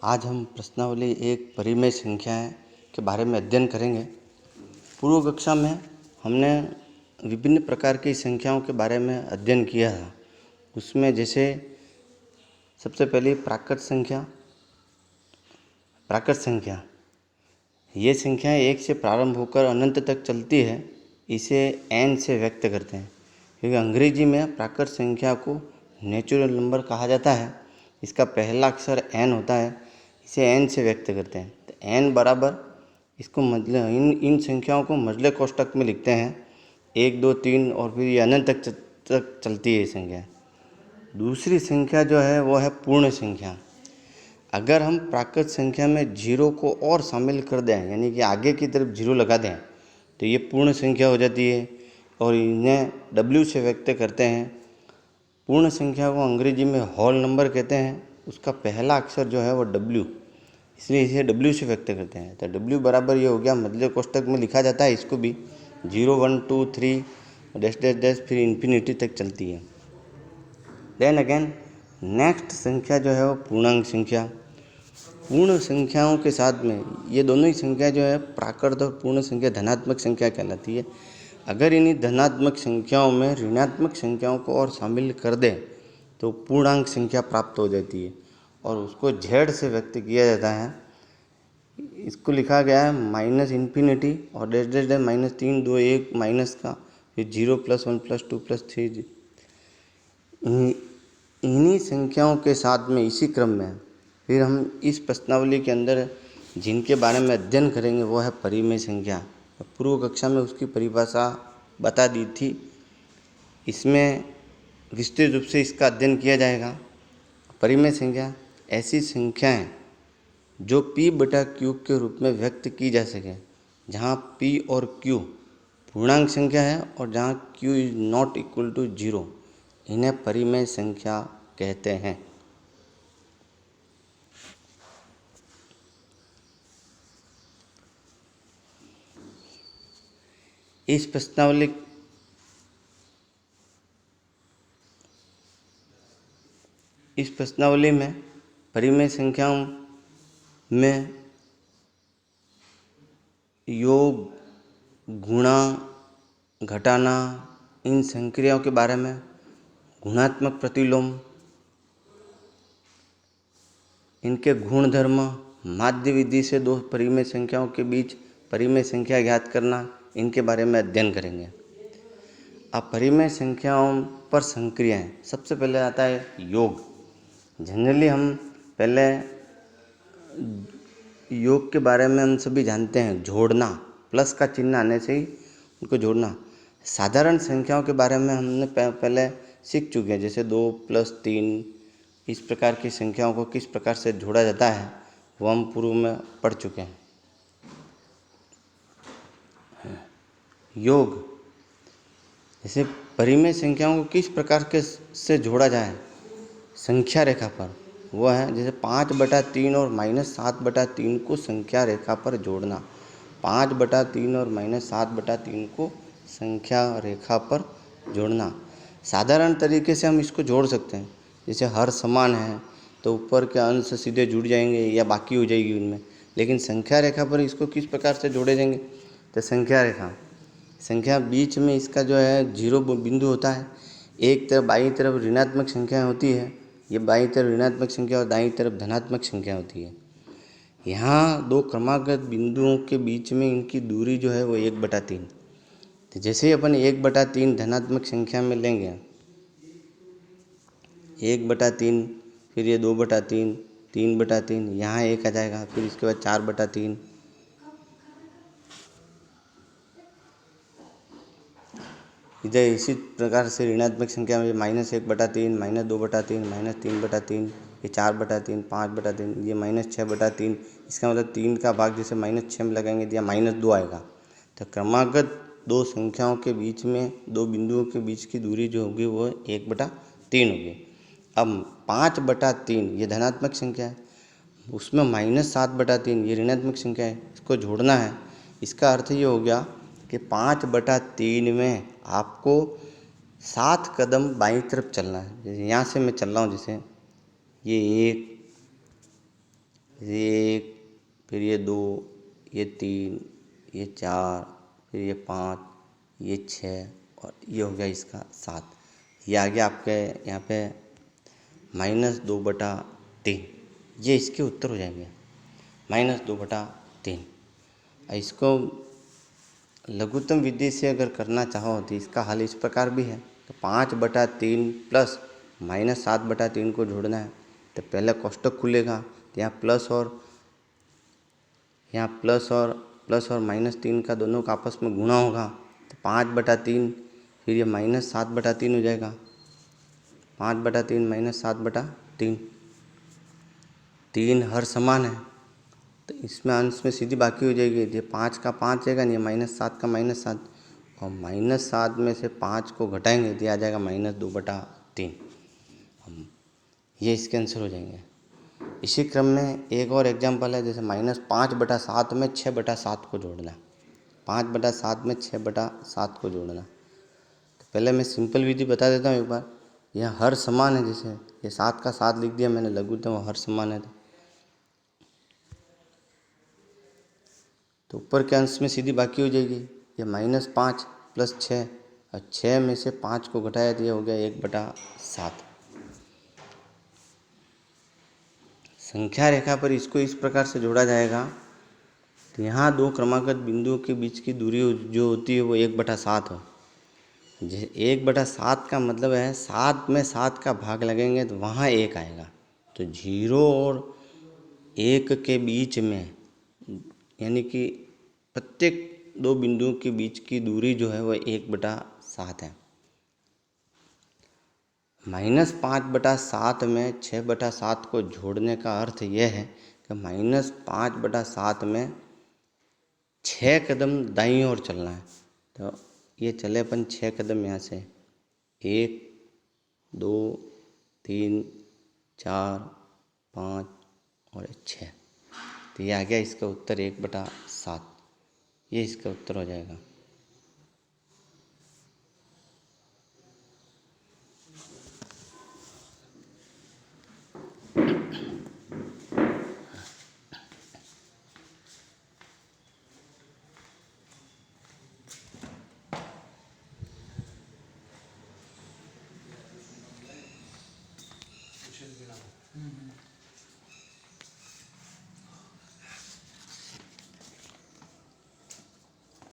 आज हम प्रश्नावली एक परिमेय संख्याएं के बारे में अध्ययन करेंगे। पूर्व कक्षा में हमने विभिन्न प्रकार की संख्याओं के बारे में अध्ययन किया था। उसमें जैसे सबसे पहले प्राकृत संख्या ये संख्याएं एक से प्रारंभ होकर अनंत तक चलती है। इसे n से व्यक्त करते हैं, क्योंकि अंग्रेजी में प्राकृत संख्या को नेचुरल नंबर कहा जाता है। इसका पहला अक्षर n होता है, इसे n से व्यक्त करते हैं। तो n बराबर इसको इन संख्याओं को मजले कोष्ठक में लिखते हैं 1, 2, 3 और फिर ये अनंत तक चलती है ये संख्या। दूसरी संख्या जो है वो है पूर्ण संख्या। अगर हम प्राकृत संख्या में जीरो को और शामिल कर दें, यानी कि आगे की तरफ जीरो लगा दें, तो ये पूर्ण संख्या हो जाती है और इन्हें w से व्यक्त करते हैं। पूर्ण संख्या को अंग्रेजी में होल नंबर कहते हैं। उसका पहला अक्षर जो है वो w, इसलिए इसे w से व्यक्त करते हैं। तो w बराबर ये हो गया, मध्य कोष्ठक में लिखा जाता है इसको भी 0, 1, 2, 3 डैश डैश डैश फिर इन्फिनिटी तक चलती है। देन अगेन नेक्स्ट संख्या जो है वो पूर्णांक संख्या। पूर्ण संख्याओं के साथ में ये दोनों ही संख्या जो है प्राकृत और पूर्ण संख्या धनात्मक संख्या कहलाती है। अगर इन्हीं धनात्मक संख्याओं में ऋणात्मक संख्याओं को और शामिल कर दें तो पूर्णांक संख्या प्राप्त हो जाती है और उसको z से व्यक्त किया जाता है। इसको लिखा गया है माइनस इन्फिनिटी और डैश डैश डैश -3, 2, 1 माइनस का, फिर 0, +1, +2, +3। इन्हीं संख्याओं के साथ में इसी क्रम में फिर हम इस प्रश्नावली के अंदर जिनके बारे में अध्ययन करेंगे वो है परिमेय संख्या। पूर्व कक्षा में उसकी परिभाषा बता दी थी। इसमें विस्तृत रूप से इसका अध्ययन किया जाएगा। परिमेय संख्या ऐसी संख्याएं जो p/q के रूप में व्यक्त की जा सके, जहां p और q पूर्णांक संख्या है और जहां q is not equal to 0, इन्हें परिमेय संख्या कहते हैं। इस प्रश्नावली में परिमेय संख्याओं में योग, गुणा, घटाना, इन संक्रियाओं के बारे में, गुणात्मक प्रतिलोम, इनके गुण धर्म, माध्य विधि से दो परिमेय संख्याओं के बीच परिमेय संख्या ज्ञात करना, इनके बारे में अध्ययन करेंगे। अब परिमेय संख्याओं पर संक्रियाएं, सबसे पहले आता है योग। जनरली हम पहले योग के बारे में हम सभी जानते हैं, जोड़ना, प्लस का चिन्ह आने से ही उनको जोड़ना। साधारण संख्याओं के बारे में हमने पहले सीख चुके हैं, जैसे 2 + 3 इस प्रकार की संख्याओं को किस प्रकार से जोड़ा जाता है वो हम पूर्व में पढ़ चुके हैं। योग जैसे परिमेय संख्याओं को किस प्रकार के से जोड़ा जाए संख्या रेखा पर, वो है जैसे 5/3 और -7/3 को संख्या रेखा पर जोड़ना। 5/3 और -7/3 को संख्या रेखा पर जोड़ना। साधारण तरीके से हम इसको जोड़ सकते हैं, जैसे हर समान है तो ऊपर के अंश सीधे जुड़ जाएंगे या बाकी हो जाएगी उनमें। लेकिन संख्या रेखा पर इसको किस प्रकार से जोड़े जाएंगे, तो संख्या बीच में इसका जो है 0 बिंदु होता है। एक तरफ बाईं तरफ ऋणात्मक संख्या होती है, ये बाईं तरफ ऋणात्मक संख्या और दाईं तरफ धनात्मक संख्या होती है। यहाँ दो क्रमागत बिंदुओं के बीच में इनकी दूरी जो है वो 1/3। तो जैसे ही अपन 1/3 धनात्मक संख्या में लेंगे, 1/3, फिर ये 2/3, 3/3, यहाँ 1 आ जाएगा, फिर इसके बाद 4/3, इधर इसी प्रकार से ऋणात्मक संख्या में -1/3, -2/3, -3/3, ये 4/3, 5/3, ये -6/3। इसका मतलब 3 का भाग जैसे -6 में लगाएंगे तो यहाँ -2 आएगा। तो क्रमागत दो संख्याओं के बीच में, दो बिंदुओं के बीच की दूरी जो होगी वो 1/3 होगी। अब 5/3 ये धनात्मक संख्या है, उसमें -7/3 ये ऋणात्मक संख्या है, इसको जोड़ना है। इसका अर्थ ये हो गया कि 5/3 में आपको 7 कदम बाईं तरफ चलना है। जैसे यहाँ से मैं चल रहा हूँ, जैसे ये 1, ये 1, फिर ये 2, ये 3, ये 4, फिर ये 5, ये 6 और ये हो गया इसका 7। ये आ गया आपके यहाँ पे -2/3। ये इसके उत्तर हो जाएंगे, -2/3। इसको लघुत्तम विधि से अगर करना चाहो तो इसका हल इस प्रकार भी है। तो 5/3 प्लस -7/3 को जोड़ना है तो पहले कोष्टक खुलेगा, तो यहाँ प्लस और -3 का दोनों का आपस में गुणा होगा, तो 5/3, फिर ये -7/3 हो जाएगा। 5/3 -7/3, 3 हर समान है तो इसमें अंश में सीधी बाकी हो जाएगी। ये 5 का 5 जाएगा, नहीं -7 का -7, और -7 में से 5 को घटाएंगे तो आ जाएगा -2/3। ये इसके आंसर हो जाएंगे। इसी क्रम में एक और एग्जाम्पल है, जैसे -5/7 में 6/7 को जोड़ना। 5/7 में 6/7 को जोड़ना। तो पहले मैं सिंपल विधि बता देता हूँ एक बार। यह हर समान है, जैसे ये 7 का 7 लिख दिया मैंने, लघुत्तम हर समान है तो ऊपर के अंश में सीधी बाकी हो जाएगी। ये -5 + 6, और 6 में से 5 को घटाया तो ये हो गया 1/7। संख्या रेखा पर इसको इस प्रकार से जोड़ा जाएगा, तो यहाँ दो क्रमागत बिंदुओं के बीच की दूरी जो होती है वो 1/7 हो। 1/7 का मतलब है 7 में 7 का भाग लगेंगे तो वहाँ 1 आएगा। तो 0 और 1 के बीच में, यानी कि प्रत्येक दो बिंदुओं के बीच की दूरी जो है वह 1/7 है। -5/7 में 6/7 को जोड़ने का अर्थ यह है कि -5/7 में 6 कदम दाईं ओर चलना है। तो ये चले अपन 6 कदम यहाँ से, 1, 2, 3, 4, 5 और 6। तो ये आ गया इसका उत्तर 1/7। ये इसका उत्तर हो जाएगा।